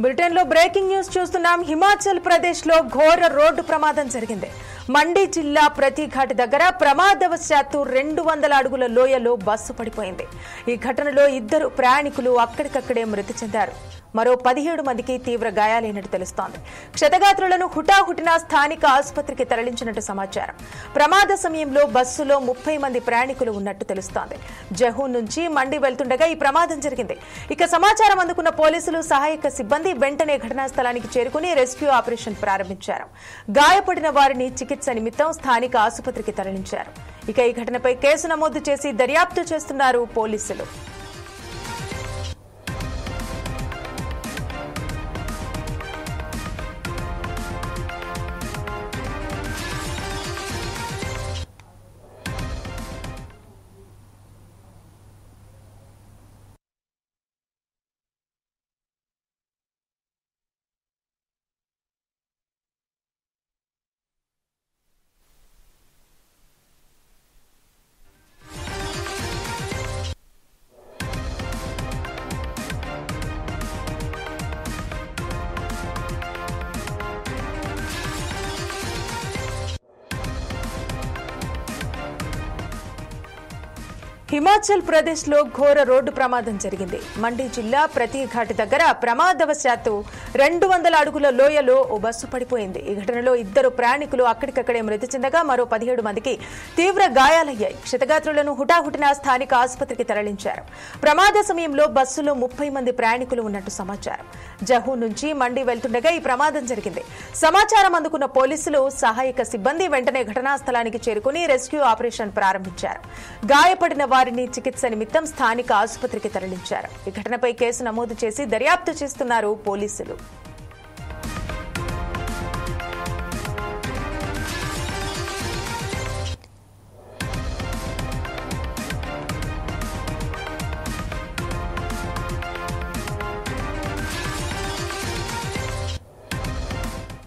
Britain లో breaking news చూస్తున్నాం. హిమాచల్ ప్రదేశ్ లో ఘోర రోడ్డు ప్రమాదం జరిగింది. మండి జిల్లా ప్రతిఘాట్ దగ్గర ప్రమాదవశాత్తు 200 అడుగుల లోయలో బస్సు పడిపోయింది. ఈ ఘటనలో 2 ప్రయాణికులు అక్కడికక్కడే మృతి చెందారు. మరో 17 మందికి తీవ్ర గాయాలైనట్టు తెలుస్తోంది. క్షతగాత్రులను హుటాహుటిన స్థానిక ఆసుపత్రికి తరలించినట్టు సమాచారం. ప్రమాద సమయంలో బస్సులో 30 మంది ప్రయాణికులు ఉన్నట్టు తెలుస్తోంది. జహూ నుంచి మండి వెళ్తుండగా ఈ ప్రమాదం జరిగింది. ఇక సమాచారం అందుకున్న పోలీసులు, సహాయక సిబ్బంది వెంటనే ఘటనా స్థలానికి చేరుకుని రెస్క్యూ ఆపరేషన్ ప్రారంభించారు. గాయపడిన వారిని చికిత్స నిమిత్తం స్థానిక ఆసుపత్రికి తరలించారు. ఇక ఈ ఘటనపై కేసు నమోదు చేసి దర్యాప్తు చేస్తున్నారు పోలీసులు. హిమాచల్ ప్రదేశ్ లో ఘోర రోడ్డు ప్రమాదం జరిగింది. మండి జిల్లా ప్రతిఘాట్ దగ్గర ప్రమాదవశాత్తు 200 అడుగుల లోయలో ఓ బస్సు పడిపోయింది. ఈ ఘటనలో 2 ప్రయాణికులు అక్కడికక్కడే మృతి చెందగా మరో 17 మందికి తీవ్ర గాయాలయ్యాయి. క్షతగాత్రులను హుటాహుటిన స్థానిక ఆసుపత్రికి తరలించారు. ప్రమాద సమయంలో బస్సులో 30 మంది ప్రయాణికులు ఉన్నట్టు సమాచారం. జహూ నుంచి మండి వెళ్తుండగా ఈ ప్రమాదం జరిగింది. సమాచారం అందుకున్న పోలీసులు, సహాయక సిబ్బంది వెంటనే ఘటనా స్థలానికి చేరుకుని రెస్క్యూ ఆపరేషన్ ప్రారంభించారు. గాయపడిన వారిని చికిత్స నిమిత్తం స్థానిక ఆసుపత్రికి తరలించారు. ఈ ఘటనపై కేసు నమోదు చేసి దర్యాప్తు చేస్తున్నారు పోలీసులు.